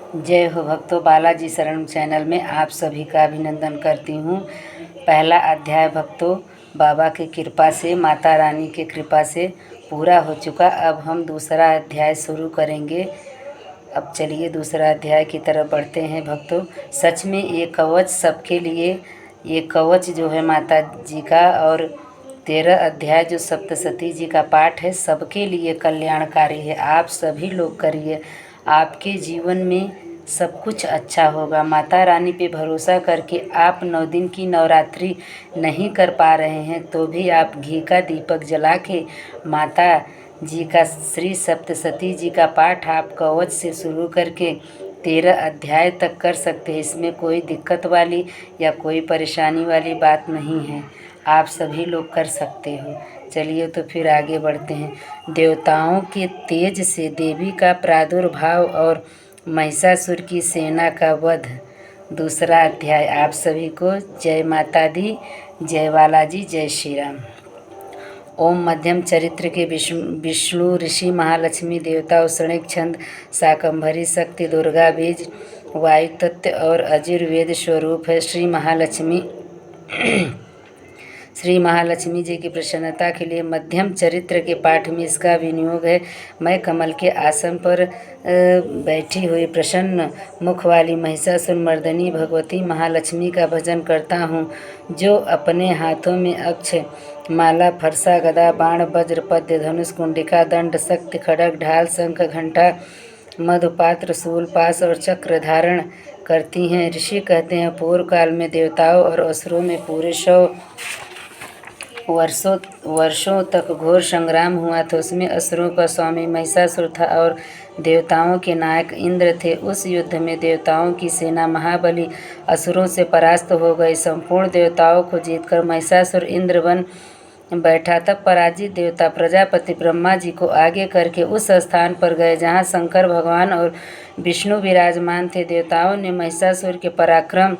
जय हो भक्तों, बालाजी शरण चैनल में आप सभी का अभिनंदन करती हूँ। पहला अध्याय भक्तों बाबा की कृपा से, माता रानी की कृपा से पूरा हो चुका। अब हम दूसरा अध्याय शुरू करेंगे। अब चलिए दूसरा अध्याय की तरफ बढ़ते हैं भक्तों। सच में ये कवच सबके लिए, ये कवच जो है माता जी का और 13 अध्याय जो सप्तशती जी का पाठ है सबके लिए कल्याणकारी है। आप सभी लोग करिए, आपके जीवन में सब कुछ अच्छा होगा। माता रानी पे भरोसा करके आप 9 दिन की नवरात्रि नहीं कर पा रहे हैं तो भी आप घी का दीपक जला के माता जी का श्री सप्तशती जी का पाठ आप कवच से शुरू करके 13 अध्याय तक कर सकते हैं। इसमें कोई दिक्कत वाली या कोई परेशानी वाली बात नहीं है, आप सभी लोग कर सकते हो। चलिए तो फिर आगे बढ़ते हैं। देवताओं के तेज से देवी का प्रादुर्भाव और महिषासुर की सेना का वध। दूसरा अध्याय। आप सभी को जय माता दी, जय बालाजी, जय श्री राम। ओम मध्यम चरित्र के विष्णु ऋषि महालक्ष्मी देवता औषणिक छंद शाकंभरी शक्ति दुर्गा बीज वायु तत्व और अजुर्वेद स्वरूप है। श्री महालक्ष्मी जी की प्रसन्नता के लिए मध्यम चरित्र के पाठ में इसका विनियोग है। मैं कमल के आसन पर बैठी हुई प्रसन्न मुख वाली महिषासुर मर्दनी भगवती महालक्ष्मी का भजन करता हूँ, जो अपने हाथों में अक्ष माला, फरसा, गदा, बाण, वज्र, पद्य, धनुष, कुंडिका, दंड, शक्ति, खड्ग, ढाल, शंख, घंटा, मधुपात्र, शूल, पाश और चक्र धारण करती हैं। ऋषि कहते हैं पूर्व काल में देवताओं और असुरों में पूरे 100 वर्षों तक घोर संग्राम हुआ था। उसमें असुरों का स्वामी महिषासुर था और देवताओं के नायक इंद्र थे। उस युद्ध में देवताओं की सेना महाबली असुरों से परास्त हो गई। संपूर्ण देवताओं को जीतकर महिषासुर इंद्र बन बैठा। तब पराजित देवता प्रजापति ब्रह्मा जी को आगे करके उस स्थान पर गए जहाँ शंकर भगवान और विष्णु विराजमान थे। देवताओं ने महिषासुर के पराक्रम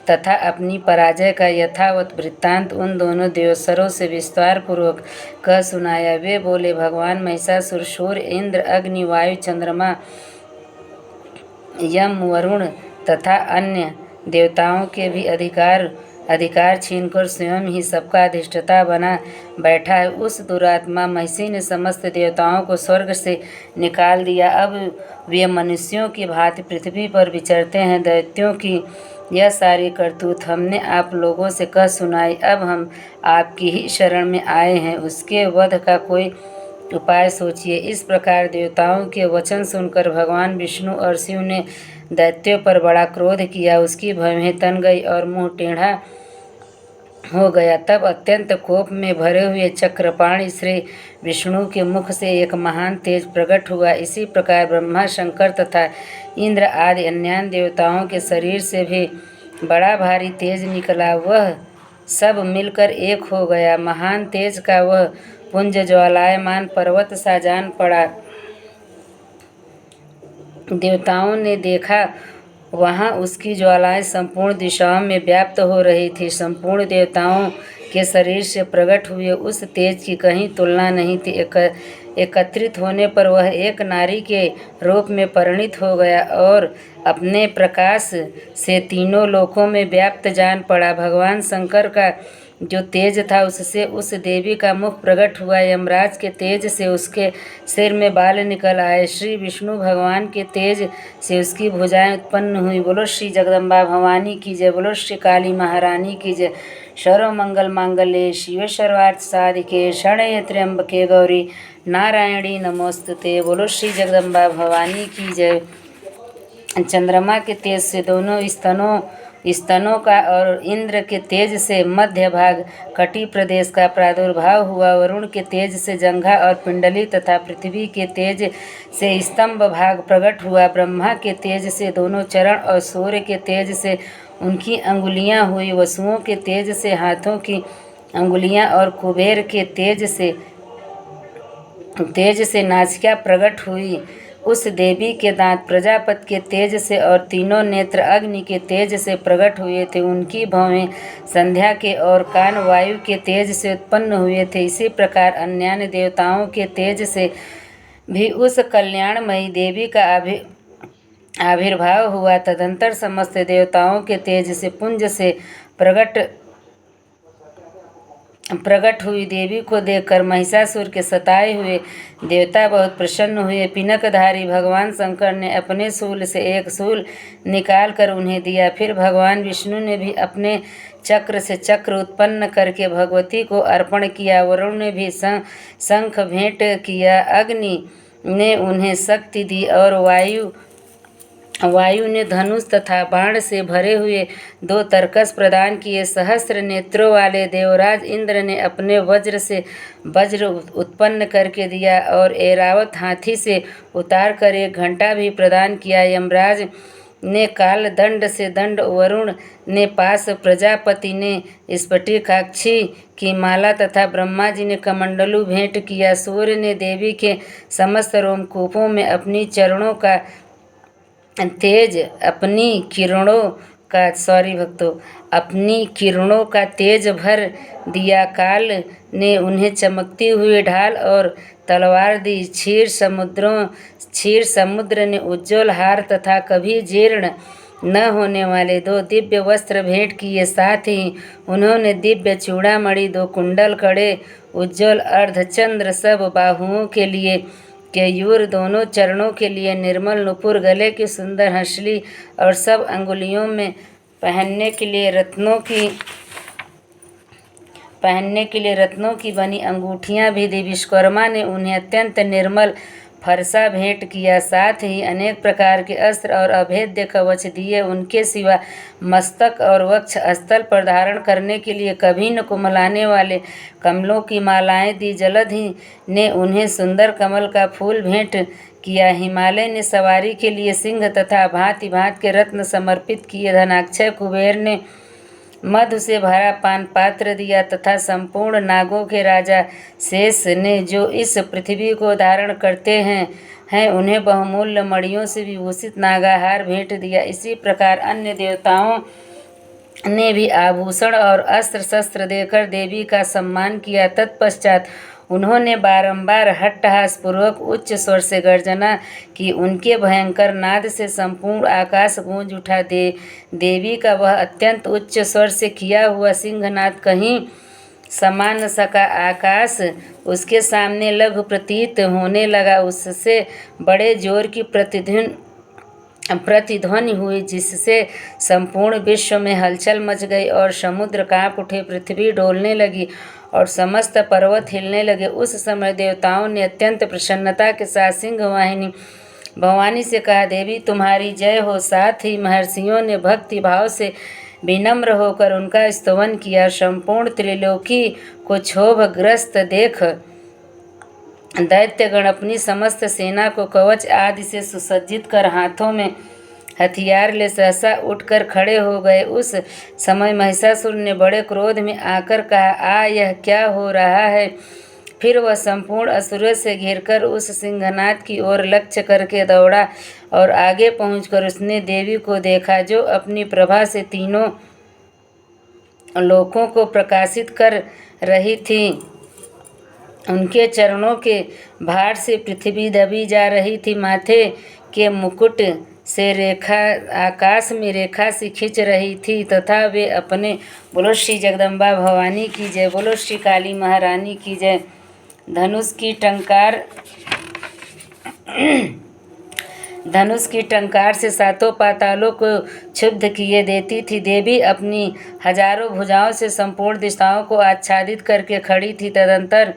तथा अपनी पराजय का यथावत वृत्तांत उन दोनों देवसरों से विस्तार पूर्वक कह सुनाया। वे बोले, भगवान महिषासुर सूर्य, इंद्र, अग्नि, वायु, चंद्रमा, यम, वरुण तथा अन्य देवताओं के भी अधिकार छीनकर स्वयं ही सबका अधिष्ठाता बना बैठा है। उस दुरात्मा महिषी ने समस्त देवताओं को स्वर्ग से निकाल दिया। अब वे मनुष्यों की भांति पृथ्वी पर विचरते हैं। दैत्यों की यह सारी करतूत हमने आप लोगों से कह सुनाई। अब हम आपकी ही शरण में आए हैं, उसके वध का कोई उपाय सोचिए। इस प्रकार देवताओं के वचन सुनकर भगवान विष्णु और शिव ने दैत्यों पर बड़ा क्रोध किया। उसकी भवें तन गई और मुंह टेढ़ा हो गया। तब अत्यंत कोप में भरे हुए चक्रपाणि श्री विष्णु के मुख से एक महान तेज प्रकट हुआ। इसी प्रकार ब्रह्मा, शंकर तथा इंद्र आदि अन्य देवताओं के शरीर से भी बड़ा भारी तेज निकला। वह सब मिलकर एक हो गया। महान तेज का वह पुंज ज्वालायमान पर्वत सा जान पड़ा। देवताओं ने देखा, वहाँ उसकी ज्वालाएं संपूर्ण दिशाओं में व्याप्त हो रही थी। संपूर्ण देवताओं के शरीर से प्रकट हुए उस तेज की कहीं तुलना नहीं थी। एकत्रित होने पर वह एक नारी के रूप में परिणित हो गया और अपने प्रकाश से तीनों लोकों में व्याप्त जान पड़ा। भगवान शंकर का जो तेज था उससे उस देवी का मुख प्रकट हुआ। यमराज के तेज से उसके सिर में बाल निकल आए। श्री विष्णु भगवान के तेज से उसकी भुजाएं उत्पन्न हुई। बोलो श्री जगदम्बा भवानी की जय। बोलो श्री काली महारानी की जय। सर्व मंगल मांगल्ये शिवे सर्वार्थ साधिके शरण्ये त्र्यंबके गौरी नारायणी नमोस्तुते। बोलो श्री जगदम्बा भवानी की जय। चंद्रमा के तेज से दोनों स्तनों का और इंद्र के तेज से मध्य भाग कटी प्रदेश का प्रादुर्भाव हुआ। वरुण के तेज से जंघा और पिंडली तथा पृथ्वी के तेज से स्तंभ भाग प्रकट हुआ। ब्रह्मा के तेज से दोनों चरण और सूर्य के तेज से उनकी अंगुलियां हुई। वसुओं के तेज से हाथों की अंगुलियां और कुबेर के तेज से नासिका प्रकट हुई। उस देवी के दांत प्रजापति के तेज से और तीनों नेत्र अग्नि के तेज से प्रकट हुए थे। उनकी भौहें संध्या के और कान वायु के तेज से उत्पन्न हुए थे। इसी प्रकार अन्य देवताओं के तेज से भी उस कल्याणमयी देवी का आविर्भाव हुआ। तदंतर समस्त देवताओं के तेज से पुंज से प्रकट हुई देवी को देखकर महिषासुर के सताए हुए देवता बहुत प्रसन्न हुए। पिनकधारी भगवान शंकर ने अपने शूल से एक शूल निकाल कर उन्हें दिया। फिर भगवान विष्णु ने भी अपने चक्र से चक्र उत्पन्न करके भगवती को अर्पण किया। वरुण ने भी शंख भेंट किया। अग्नि ने उन्हें शक्ति दी और वायु ने धनुष तथा बाण से भरे हुए 2 तरकस प्रदान किए। सहस्त्र नेत्रों वाले देवराज इंद्र ने अपने वज्र से वज्र उत्पन्न करके दिया और ऐरावत हाथी से उतार कर 1 घंटा भी प्रदान किया। यमराज ने काल दंड से दंड, वरुण ने पास, प्रजापति ने स्फटिकाक्षी की माला तथा ब्रह्मा जी ने कमंडलू भेंट किया। सूर्य ने देवी के समस्त रोमकूपों में अपनी किरणों का तेज भर दिया। काल ने उन्हें चमकती हुई ढाल और तलवार दी। क्षीर समुद्र ने उज्ज्वल हार तथा कभी जीर्ण न होने वाले 2 दिव्य वस्त्र भेंट किए। साथ ही उन्होंने दिव्य चूड़ामणि, 2 कुंडल, कड़े, उज्ज्वल अर्धचंद्र, सब बाहुओं के लिए केयूर, दोनों चरणों के लिए निर्मल नुपुर, गले की सुंदर हंसली और सब अंगुलियों में पहनने के लिए रत्नों की बनी अंगूठियां भी दी। विश्वकर्मा ने उन्हें अत्यंत निर्मल फरसा भेंट किया। साथ ही अनेक प्रकार के अस्त्र और अभेद्य कवच दिए। उनके सिवा मस्तक और वक्ष स्थल पर धारण करने के लिए कभी न कुमलाने वाले कमलों की मालाएं दी। जलधि ने उन्हें सुंदर कमल का फूल भेंट किया। हिमालय ने सवारी के लिए सिंह तथा भांति भांति के रत्न समर्पित किए। धनाक्षय कुबेर ने मधु से भरा पान पात्र दिया तथा संपूर्ण नागों के राजा शेष ने, जो इस पृथ्वी को धारण करते हैं उन्हें बहुमूल्य मणियों से विभूषित नागाहार भेंट दिया। इसी प्रकार अन्य देवताओं ने भी आभूषण और अस्त्र शस्त्र देकर देवी का सम्मान किया। तत्पश्चात उन्होंने बारंबार हट्टहास पूर्वक उच्च स्वर से गर्जना की। उनके भयंकर नाद से संपूर्ण आकाश गूंज उठा। देवी का वह अत्यंत उच्च स्वर से किया हुआ सिंहनाद कहीं समा न सका। आकाश उसके सामने लघु प्रतीत होने लगा। उससे बड़े जोर की प्रतिध्वनि हुई, जिससे संपूर्ण विश्व में हलचल मच गई और समुद्र कांप उठे, पृथ्वी डोलने लगी और समस्त पर्वत हिलने लगे। उस समय देवताओं ने अत्यंत प्रसन्नता के साथ सिंह वाहिनी भवानी से कहा, देवी तुम्हारी जय हो। साथ ही महर्षियों ने भक्ति भाव से विनम्र होकर उनका स्तवन किया। संपूर्ण त्रिलोकी को क्षोभग्रस्त देख दैत्यगण अपनी समस्त सेना को कवच आदि से सुसज्जित कर हाथों में हथियार ले सहसा उठकर खड़े हो गए। उस समय महिषासुर ने बड़े क्रोध में आकर कहा, यह क्या हो रहा है। फिर वह संपूर्ण असुरों से घिरकर उस सिंहनाद की ओर लक्ष्य करके दौड़ा और आगे पहुंचकर उसने देवी को देखा, जो अपनी प्रभा से तीनों लोकों को प्रकाशित कर रही थी। उनके चरणों के भार से पृथ्वी दबी जा रही थी। माथे के मुकुट से आकाश में रेखा सी खिंच रही थी तथा वे अपने, बोलो श्री जगदम्बा भवानी की जय, बोलो श्री काली महारानी की जय, धनुष की टंकार से 7 पातालों को क्षुब्ध किए देती थी। देवी अपनी हजारों भुजाओं से संपूर्ण दिशाओं को आच्छादित करके खड़ी थी। तदंतर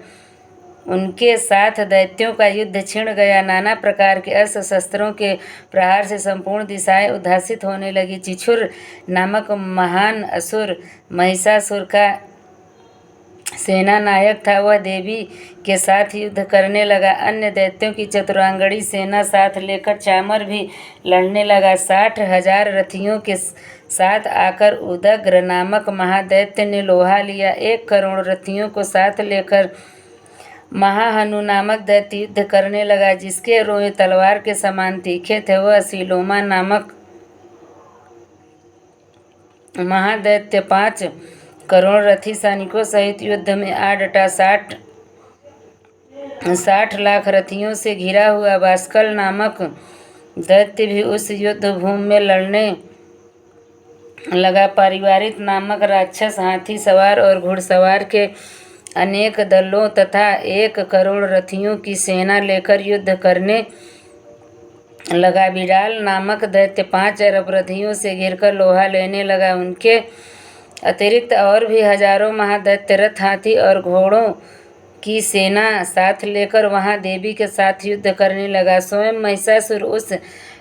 उनके साथ दैत्यों का युद्ध छिड़ गया। नाना प्रकार के अस्त्र शस्त्रों के प्रहार से संपूर्ण दिशाएं उद्भासित होने लगी। चिछुर नामक महान असुर महिषासुर का सेना नायक था। वह देवी के साथ युद्ध करने लगा। अन्य दैत्यों की चतुरांगणी सेना साथ लेकर चामर भी लड़ने लगा। 60,000 रथियों के साथ आकर उदग्र नामक महादैत्य ने लोहा लिया। 1 करोड़ रथियों को साथ लेकर महाहनु नामक दैत्य युद्ध करने लगा, जिसके रोए तलवार के समान तीखे थे। वह सीलोमा नामक महादैत्य 5 करोड़ रथी सैनिकों सहित युद्ध में आ डटा। 60 लाख रथियों से घिरा हुआ बाष्कल नामक दैत्य भी उस युद्ध भूमि में लड़ने लगा। पारिवारिक नामक राक्षस हाथी सवार और घुड़सवार के अनेक दलों तथा 1 करोड़ रथियों की सेना लेकर युद्ध करने लगा। बिडाल नामक दैत्य 5 अरब रथियों से घिरकर लोहा लेने लगा। उनके अतिरिक्त और भी हजारों महादैत्य रथ, हाथी और घोड़ों की सेना साथ लेकर वहां देवी के साथ युद्ध करने लगा। स्वयं महिषासुर उस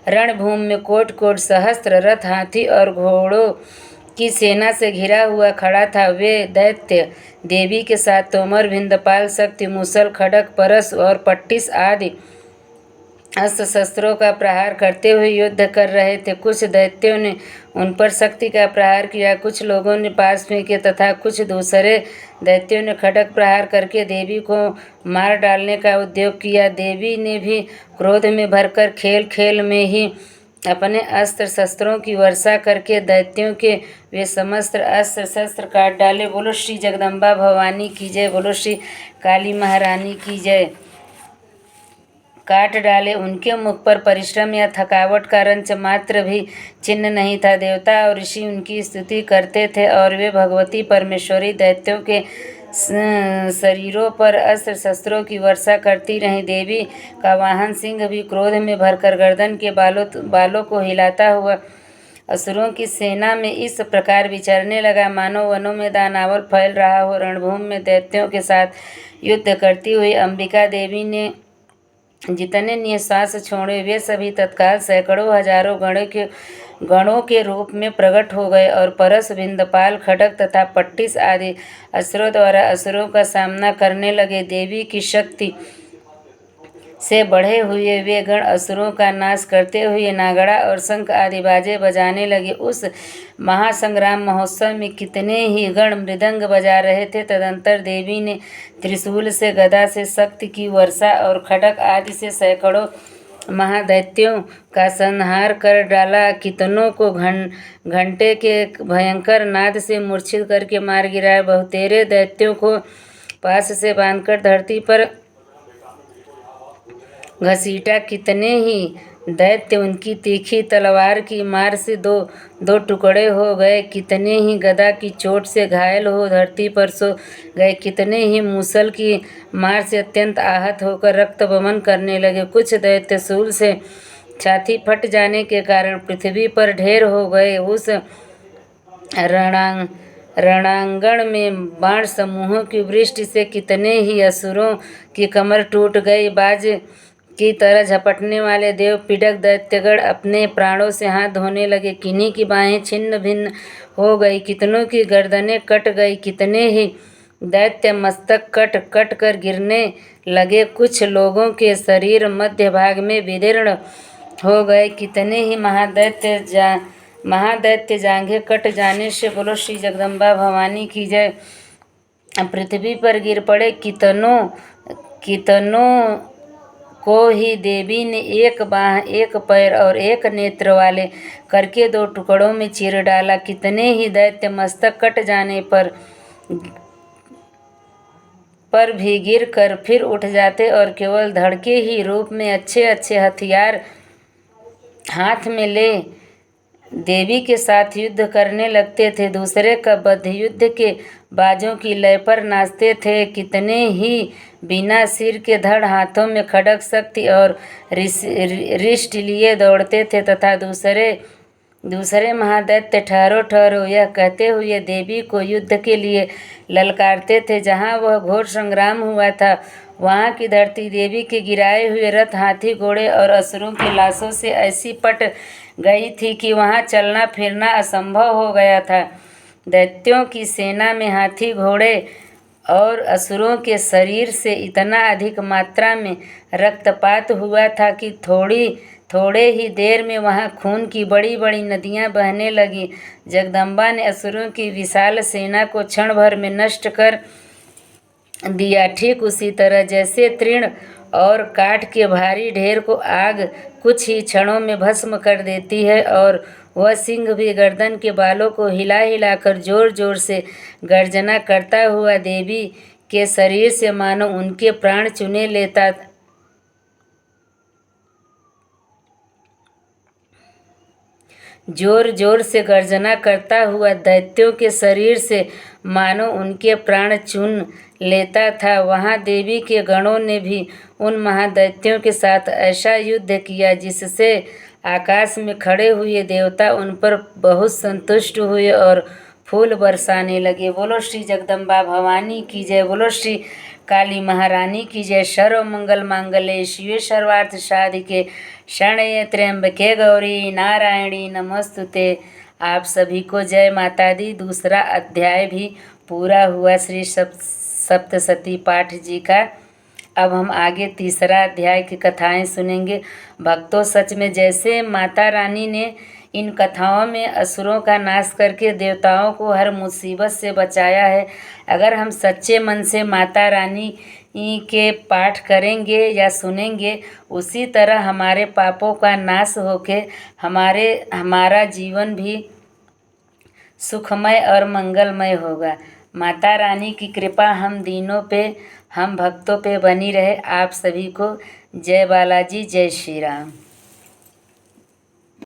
रणभूमि में कोट कोट सहस्त्र रथ, हाथी और घोड़ों की सेना से घिरा हुआ खड़ा था। वे दैत्य देवी के साथ तोमर, भिंदपाल, शक्ति, मूसल, खड्ग, परश और पट्टिस आदि अस्त्र शस्त्रों का प्रहार करते हुए युद्ध कर रहे थे। कुछ दैत्यों ने उन पर शक्ति का प्रहार किया, कुछ लोगों ने पास फेंके तथा कुछ दूसरे दैत्यों ने खड्ग प्रहार करके देवी को मार डालने का उद्योग किया। देवी ने भी क्रोध में भरकर खेल खेल में ही अपने अस्त्र शस्त्रों की वर्षा करके दैत्यों के वे समस्त अस्त्र शस्त्र काट डाले। बोलो श्री जगदम्बा भवानी की जय, बोलो श्री काली महारानी की जय। काट डाले। उनके मुख पर परिश्रम या थकावट का रंच मात्र भी चिन्ह नहीं था। देवता और ऋषि उनकी स्तुति करते थे और वे भगवती परमेश्वरी दैत्यों के शरीरों पर अस्त्र शस्त्रों की वर्षा करती रहीं। देवी का वाहन सिंह भी क्रोध में भरकर गर्दन के बालों को हिलाता हुआ असुरों की सेना में इस प्रकार विचरने लगा, मानो वनों में दानव फैल रहा हो। रणभूमि में दैत्यों के साथ युद्ध करती हुई अंबिका देवी ने जितने निःश्वास छोड़े वे सभी तत्काल सैकड़ों हजारों गणों के रूप में प्रकट हो गए और परस, भिंदपाल, खड्ग तथा पट्टिस आदि अस्त्रों द्वारा असुरों का सामना करने लगे। देवी की शक्ति से बढ़े हुए वे गण असुरों का नाश करते हुए नागड़ा और शंख आदि बाजे बजाने लगे। उस महासंग्राम महोत्सव में कितने ही गण मृदंग बजा रहे थे। तदंतर देवी ने त्रिशूल से, गदा से शक्ति की वर्षा और खड्ग आदि से सैकड़ों महादैत्यों का संहार कर डाला। कितनों को घंटे के भयंकर नाद से मूर्छित करके मार गिराया। बहुतेरे दैत्यों को पास से बांधकर धरती पर घसीटा। कितने ही दैत्य उनकी तीखी तलवार की मार से दो टुकड़े हो गए। कितने ही गदा की चोट से घायल हो धरती पर सो गए। कितने ही मूसल की मार से अत्यंत आहत होकर रक्त बमन करने लगे। कुछ दैत्य शूल से छाती फट जाने के कारण पृथ्वी पर ढेर हो गए। उस रणांगण में बाण समूहों की वृष्टि से कितने ही असुरों की कमर टूट गई। बाज की तरह झपटने वाले देव पीड़क दैत्यगण अपने प्राणों से हाथ धोने लगे। किन्हीं की बाहें छिन्न भिन्न हो गई, कितनों की गर्दनें कट गई। कितने ही दैत्य मस्तक कट कट कर गिरने लगे। कुछ लोगों के शरीर मध्य भाग में विदीर्ण हो गए। कितने ही महादैत्य जांघें कट जाने से, बोलो श्री जगदम्बा भवानी की जय, पृथ्वी पर गिर पड़े। कितनों को ही देवी ने एक बाह, एक पैर और एक नेत्र वाले करके 2 टुकड़ों में चीर डाला। कितने ही दैत्य मस्तक कट जाने पर भी गिर कर फिर उठ जाते और केवल धड़के ही रूप में अच्छे अच्छे हथियार हाथ में ले देवी के साथ युद्ध करने लगते थे। दूसरे का बद्ध युद्ध के बाजों की लय पर नाचते थे। कितने ही बिना सिर के धड़ हाथों में खड्ग, शक्ति और रिष्ट लिए दौड़ते थे तथा दूसरे महादैत्य ठहरो ठहरो यह कहते हुए देवी को युद्ध के लिए ललकारते थे। जहाँ वह घोर संग्राम हुआ था वहाँ की धरती देवी के गिराए हुए रथ, हाथी, घोड़े और असुरों की लाशों से ऐसी पट गई थी कि वहाँ चलना फिरना असंभव हो गया था। दैत्यों की सेना में हाथी, घोड़े और असुरों के शरीर से इतना अधिक मात्रा में रक्तपात हुआ था कि थोड़े ही देर में वहाँ खून की बड़ी बड़ी नदियाँ बहने लगी। जगदम्बा ने असुरों की विशाल सेना को क्षण भर में नष्ट कर दिया। ठीक उसी तरह जैसे तृण और काठ के भारी ढेर को आग कुछ ही क्षणों में भस्म कर देती है, और वह सिंह भी गर्दन के बालों को हिला हिलाकर जोर जोर से गर्जना करता हुआ देवी के शरीर से मानो उनके प्राण चुने लेता जोर जोर से गर्जना करता हुआ दैत्यों के शरीर से मानो उनके प्राण चुन लेता था। वहाँ देवी के गणों ने भी उन महादैत्यों के साथ ऐसा युद्ध किया जिससे आकाश में खड़े हुए देवता उन पर बहुत संतुष्ट हुए और फूल बरसाने लगे। बोलो श्री जगदम्बा भवानी की जय। बोलो श्री काली महारानी की जय। सर्व मंगल मांगल्ये शिवे सर्वार्थ साधिके शरण्ये त्र्यंबके गौरी नारायणी नमस्तुते। आप सभी को जय माता दी। दूसरा अध्याय भी पूरा हुआ श्री सप्तशती पाठ जी का। अब हम आगे तीसरा अध्याय की कथाएं सुनेंगे। भक्तों, सच में जैसे माता रानी ने इन कथाओं में असुरों का नाश करके देवताओं को हर मुसीबत से बचाया है, अगर हम सच्चे मन से माता रानी के पाठ करेंगे या सुनेंगे, उसी तरह हमारे पापों का नाश होके हमारा जीवन भी सुखमय और मंगलमय होगा। माता रानी की कृपा हम दीनों पे, हम भक्तों पे बनी रहे। आप सभी को जय बालाजी, जय श्री राम।